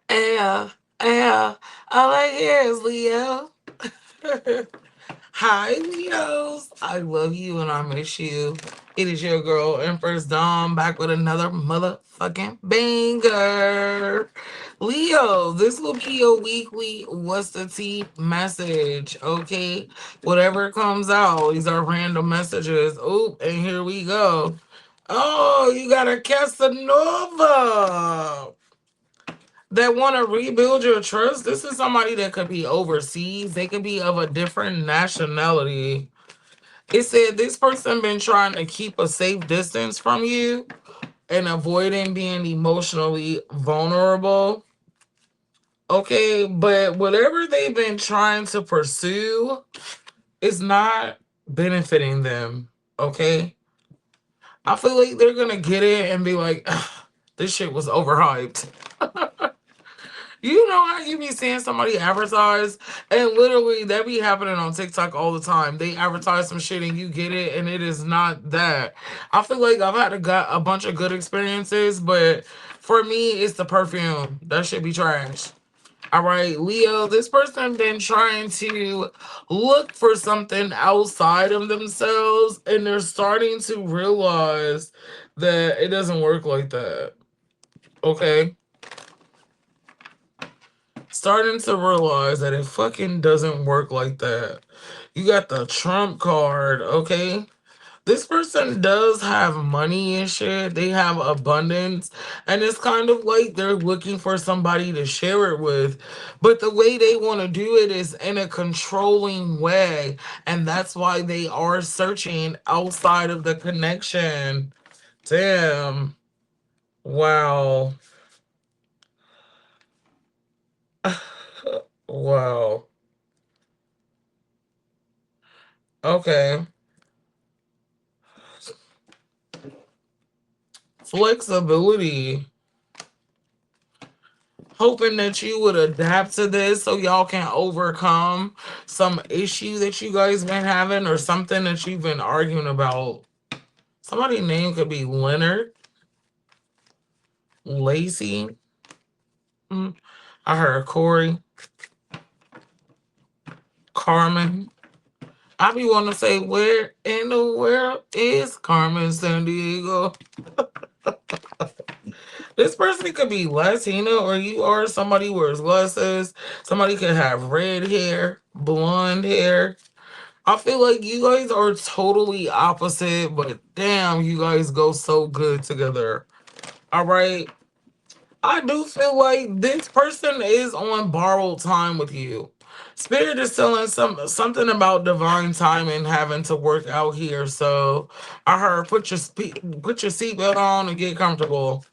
Yeah, yeah. All I hear is Leo. Hi, Leos. I love you and I miss you. It is your girl, Empress Dawn, back with another motherfucking banger. Leo, this will be your weekly What's the Tea message, okay? Whatever comes out, these are random messages. Oop, and here we go. Oh, you got a Casanova that want to rebuild your trust. This is somebody that could be overseas. They could be of a different nationality. It said this person been trying to keep a safe distance from you and avoiding being emotionally vulnerable. Okay, but whatever they've been trying to pursue is not benefiting them. Okay, I feel like they're gonna get it and be like, "Ugh, this shit was overhyped." You know how you be seeing somebody advertise, and literally that be happening on TikTok all the time. They advertise some shit and you get it, and it is not that. I feel like I've had got a bunch of good experiences, but for me, it's the perfume. That should be trash. All right, Leo, this person been trying to look for something outside of themselves, and they're starting to realize that it doesn't work like that. Okay, starting to realize that it fucking doesn't work like that. You got the Trump card, okay? This person does have money and shit. They have abundance. And it's kind of like they're looking for somebody to share it with. But the way they want to do it is in a controlling way. And that's why they are searching outside of the connection. Damn. Wow. Wow. Okay. Flexibility. Hoping that you would adapt to this so y'all can overcome some issue that you guys been having or something that you've been arguing about. Somebody's name could be Leonard, Lacey. mm, I heard Corey, Carmen. I be wanting to say, where in the world is Carmen San Diego? This person could be Latino or you are somebody wears glasses. Somebody could have red hair, blonde hair. I feel like you guys are totally opposite, but damn, you guys go so good together. All right. I do feel like this person is on borrowed time with you. Spirit is telling something about divine timing having to work out here. So I heard put your seatbelt on and get comfortable.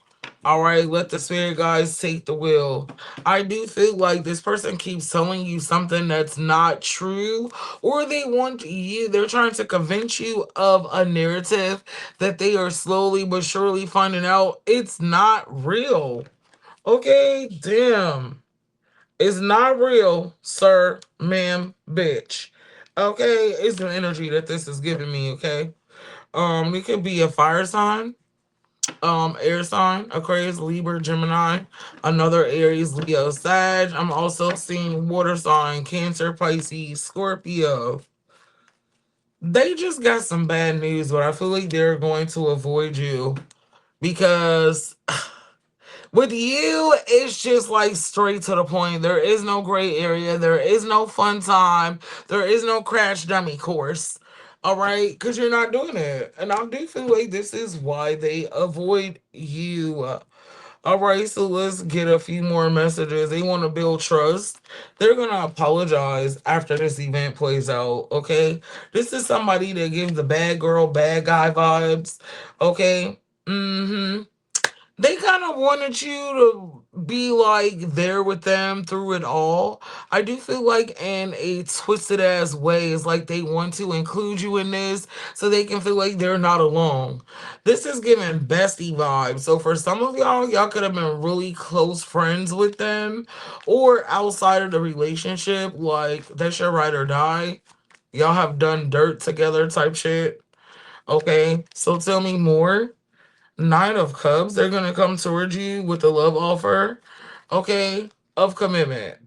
All right, let the spirit guys take the wheel. I do feel like this person keeps telling you something that's not true, or they're trying to convince you of a narrative that they are slowly but surely finding out it's not real. Okay, damn. It's not real, sir, ma'am, bitch. Okay, it's the energy that this is giving me, okay? It could be a fire sign, air sign, Aquarius, Libra, Gemini, another Aries, Leo, Sag. I'm also seeing water sign, Cancer, Pisces, Scorpio. They just got some bad news, but I feel like they're going to avoid you because with you, it's just like straight to the point. There is no gray area. There is no fun time. There is no crash dummy course. All right, because you're not doing it. And I do feel like this is why they avoid you. All right, so let's get a few more messages. They want to build trust. They're going to apologize after this event plays out. Okay, this is somebody that gives the bad girl, bad guy vibes. Okay. Mm hmm. They kind of wanted you to be like there with them through it all. I do feel like in a twisted ass way, it's like they want to include you in this so they can feel like they're not alone. This is giving bestie vibes. So for some of y'all could have been really close friends with them or outside of the relationship, like that's your ride or die. Y'all have done dirt together type shit. Okay, so tell me more. Nine of Cups, they're gonna come towards you with a love offer. okay, of commitment.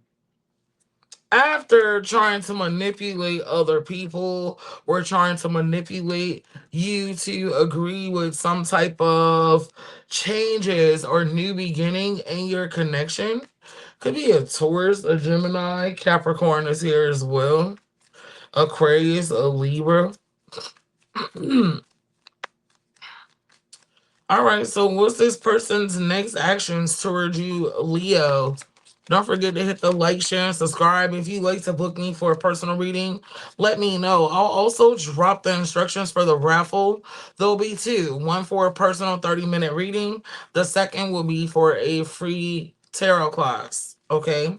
After trying to manipulate other people or trying to manipulate you to agree with some type of changes or new beginning in your connection, could be a Taurus, a Gemini, Capricorn is here as well, Aquarius, a Libra. All right, so what's this person's next actions towards you, Leo? Don't forget to hit the like, share, and subscribe. If you'd like to book me for a personal reading, let me know. I'll also drop the instructions for the raffle. There'll be two, one for a personal 30-minute reading. The second will be for a free tarot class. Okay?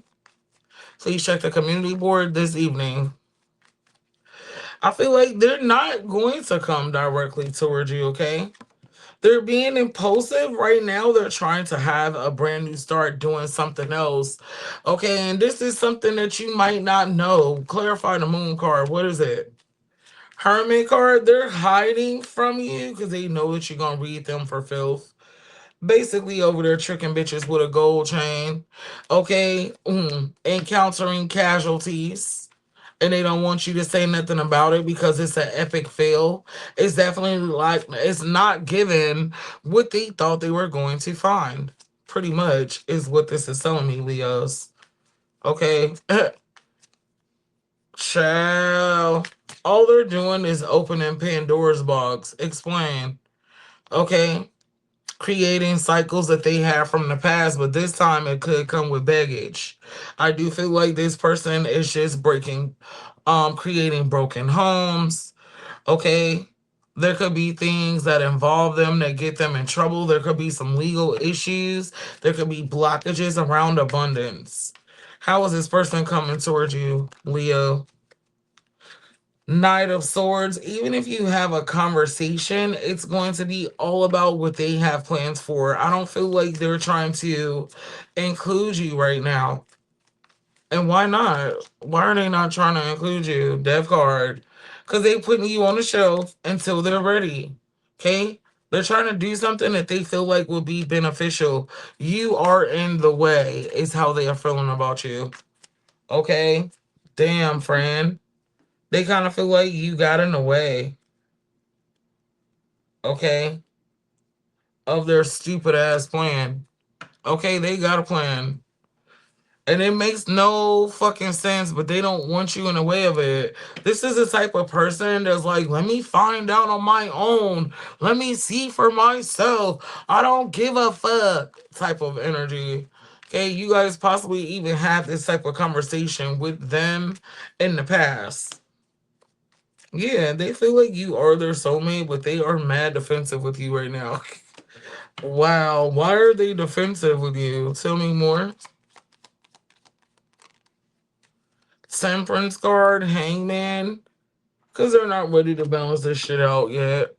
Please check the community board this evening. I feel like they're not going to come directly towards you, okay? They're being impulsive right now. They're trying to have a brand new start doing something else. Okay, and this is something that you might not know. Clarify the moon card. What is it? Hermit card. They're hiding from you because they know that you're going to read them for filth. Basically, over there tricking bitches with a gold chain. Okay, encountering casualties, and they don't want you to say nothing about it because it's an epic fail. It's definitely like it's not given what they thought they were going to find. Pretty much is what this is telling me, Leos. Okay, child. All they're doing is opening Pandora's box. Explain. Okay, creating cycles that they have from the past, but this time it could come with baggage. I do feel like this person is just creating broken homes. Okay. There could be things that involve them that get them in trouble. There could be some legal issues. There could be blockages around abundance. How is this person coming towards you, Leo? Knight of Swords, even if you have a conversation, it's going to be all about what they have plans for. I don't feel like they're trying to include you right now. And why not? Why are they not trying to include you? Death card. Because they putting you on the shelf until they're ready. Okay? They're trying to do something that they feel like will be beneficial. You are in the way, is how they are feeling about you. Okay? Damn, friend. They kind of feel like you got in the way, okay, of their stupid ass plan. Okay, they got a plan. And it makes no fucking sense, but they don't want you in the way of it. This is the type of person that's like, let me find out on my own. Let me see for myself. I don't give a fuck type of energy. Okay, you guys possibly even have this type of conversation with them in the past. Yeah, they feel like you are their soulmate, but they are mad defensive with you right now. Wow, why are they defensive with you? Tell me more. Temperance card, Hangman, because they're not ready to balance this shit out yet.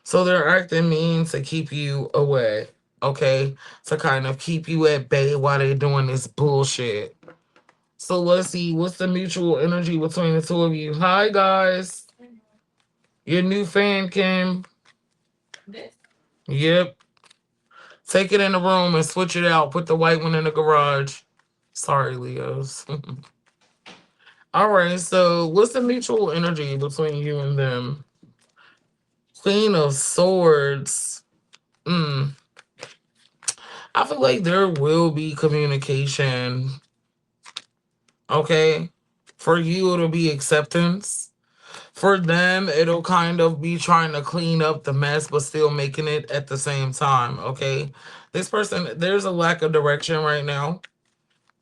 So they're acting mean to keep you away, okay? To kind of keep you at bay while they're doing this bullshit. So let's see, what's the mutual energy between the two of you? Hi, guys. Your new fan, Kim. Yep. Take it in the room and switch it out. Put the white one in the garage. Sorry, Leos. All right, so what's the mutual energy between you and them? Queen of Swords. Mm. I feel like there will be communication. Okay? For you, it'll be acceptance. For them, it'll kind of be trying to clean up the mess, but still making it at the same time. Okay? This person, there's a lack of direction right now.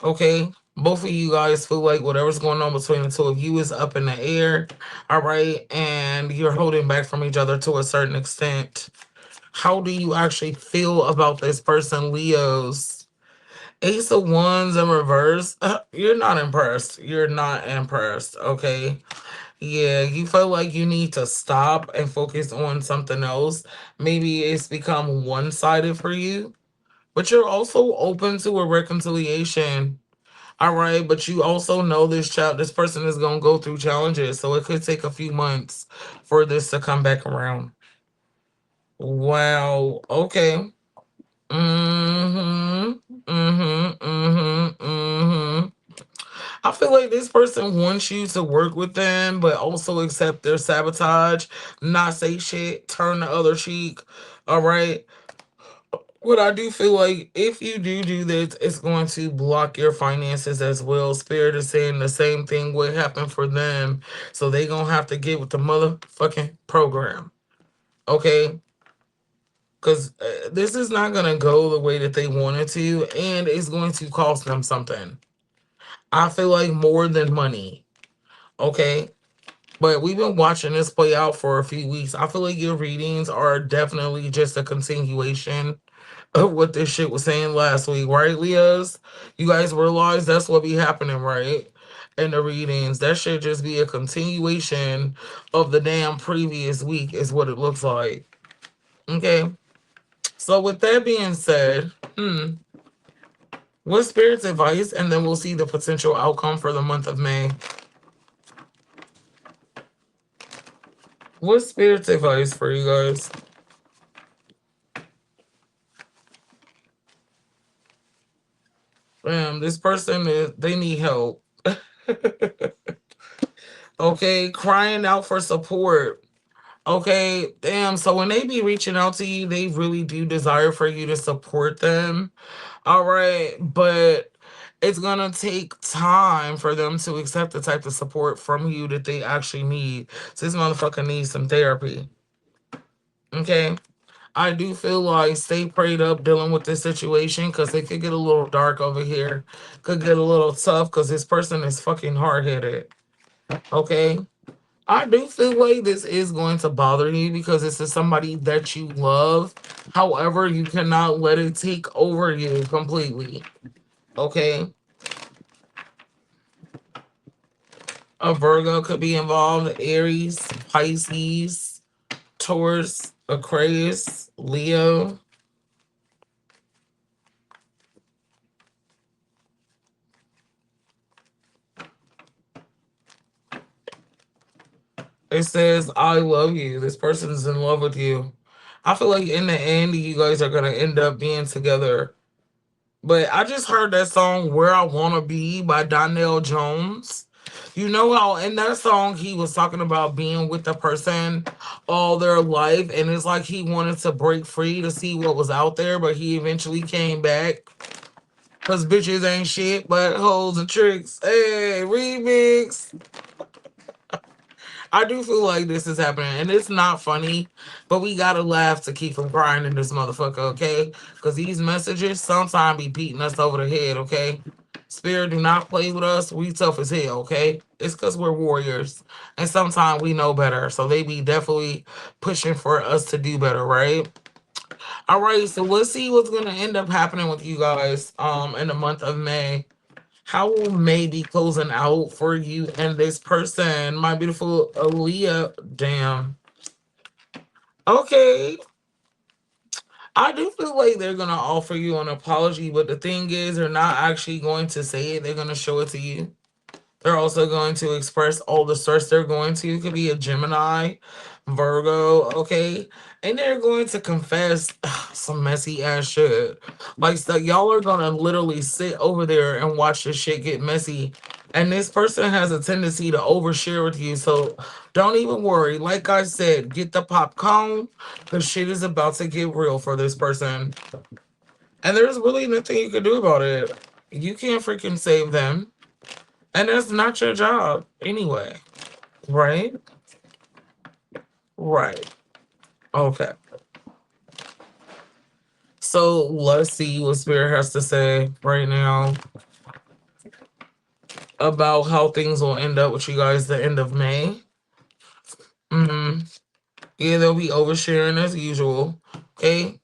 Okay, both of you guys feel like whatever's going on between the two of you is up in the air, all right, and you're holding back from each other to a certain extent. How do you actually feel about this person, Leos? Ace of Wands in reverse. You're not impressed. You're not impressed, okay? Yeah, you feel like you need to stop and focus on something else. Maybe it's become one-sided for you, but you're also open to a reconciliation. All right, but you also know this person is gonna go through challenges, so it could take a few months for this to come back around. Wow. Okay. Mm-hmm. Mm-hmm. I feel like this person wants you to work with them, but also accept their sabotage, not say shit, turn the other cheek. All right. What I do feel like if you do this, it's going to block your finances as well. Spirit is saying the same thing would happen for them. So they gonna have to get with the motherfucking program. Okay? Because this is not gonna go the way that they wanted to, and it's going to cost them something. I feel like more than money. Okay? But we've been watching this play out for a few weeks. I feel like your readings are definitely just a continuation of what this shit was saying last week, right, Leos? You guys realize that's what be happening, right? In the readings. That should just be a continuation of the damn previous week, is what it looks like. Okay. So with that being said, what spirit's advice? And then we'll see the potential outcome for the month of May. What spirit's advice for you guys? This person they need help. Okay, crying out for support. Okay, damn. So when they be reaching out to you, they really do desire for you to support them. All right, but it's gonna take time for them to accept the type of support from you that they actually need. So this motherfucker needs some therapy. Okay. I do feel like stay prayed up dealing with this situation because it could get a little dark over here. Could get a little tough because this person is fucking hard headed. Okay. I do feel like this is going to bother you because this is somebody that you love. However, you cannot let it take over you completely. Okay. A Virgo could be involved, Aries, Pisces, Taurus, Aquarius, Leo. It says, I love you. This person's in love with you. I feel like in the end, you guys are going to end up being together. But I just heard that song, Where I Wanna Be by Donnell Jones. You know how in that song he was talking about being with the person all their life, and it's like he wanted to break free to see what was out there, but he eventually came back. Cause bitches ain't shit but hoes and tricks. Hey, remix. I do feel like this is happening, and it's not funny, but we gotta laugh to keep from crying in this motherfucker, okay? Because these messages sometimes be beating us over the head, okay? Spirit do not play with us. We tough as hell, okay? It's because we're warriors, and sometimes we know better, so they be definitely pushing for us to do better, right? All right, so let's see what's gonna end up happening with you guys in the month of May. How will May be closing out for you and this person? My beautiful Aaliyah. Damn. Okay. I do feel like they're going to offer you an apology, but the thing is, they're not actually going to say it. They're going to show it to you. They're also going to express all the stress they're going to. It could be a Gemini, Virgo, okay? And they're going to confess some messy ass shit. Like, so y'all are going to literally sit over there and watch this shit get messy. And this person has a tendency to overshare with you. So don't even worry. Like I said, get the popcorn because shit is about to get real for this person. And there's really nothing you can do about it. You can't freaking save them. And that's not your job anyway. Right? Right. Okay. So let's see what Spirit has to say right now about how things will end up with you guys the end of May. Mm-hmm. Yeah, they'll be oversharing as usual. Okay.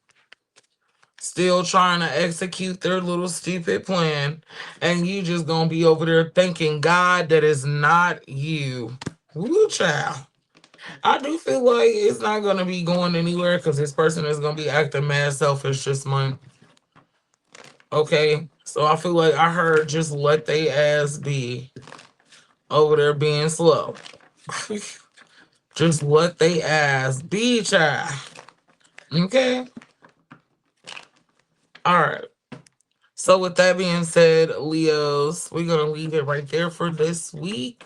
Still trying to execute their little stupid plan. And you just gonna be over there thanking God that is not you. Woo, child. I do feel like it's not gonna be going anywhere because this person is gonna be acting mad selfish this month. Okay, so I feel like I heard just let they ass be over there being slow. Just let they ass be, child. Okay, all right. So, with that being said, Leos, we're going to leave it right there for this week.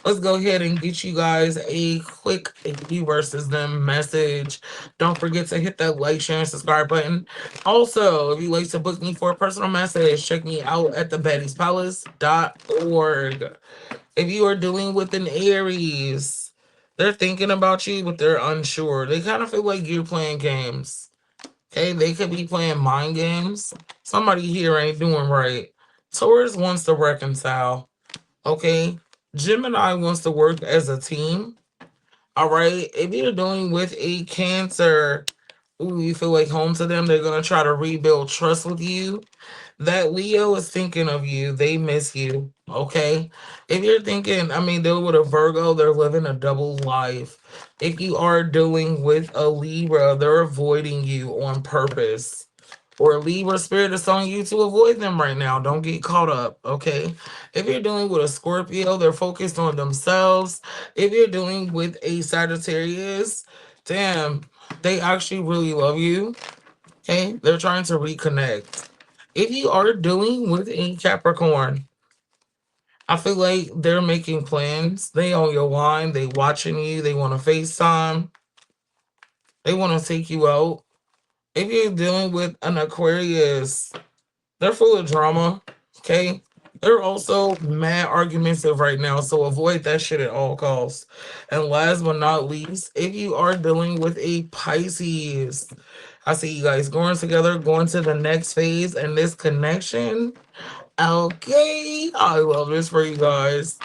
Let's go ahead and get you guys a quick you versus them message. Don't forget to hit that like, share, and subscribe button. Also, if you'd like to book me for a personal message, check me out at thebaddiespalace.org. If you are dealing with an Aries, they're thinking about you, but they're unsure. They kind of feel like you're playing games. Okay, they could be playing mind games. Somebody here ain't doing right. Taurus wants to reconcile. Okay, Gemini wants to work as a team. All right, if you're dealing with a Cancer, ooh, you feel like home to them, they're gonna try to rebuild trust with you. That Leo is thinking of you. They miss you. Okay. If you're thinking, I mean, they're with a Virgo, they're living a double life. If you are dealing with a Libra, they're avoiding you on purpose. Or Libra spirit is telling you to avoid them right now. Don't get caught up. Okay. If you're dealing with a Scorpio, they're focused on themselves. If you're dealing with a Sagittarius, damn, they actually really love you. Okay. They're trying to reconnect. If you are dealing with a Capricorn, I feel like they're making plans. They on your line. They watching you. They want to FaceTime. They want to take you out. If you're dealing with an Aquarius, they're full of drama. Okay. They're also mad argumentative right now. So avoid that shit at all costs. And last but not least, if you are dealing with a Pisces, I see you guys going together, going to the next phase, and this connection. Okay, I love this for you guys.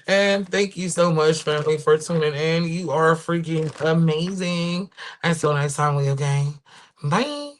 And thank you so much, family, for tuning in. You are freaking amazing. Until next time, Leo Gang. Bye.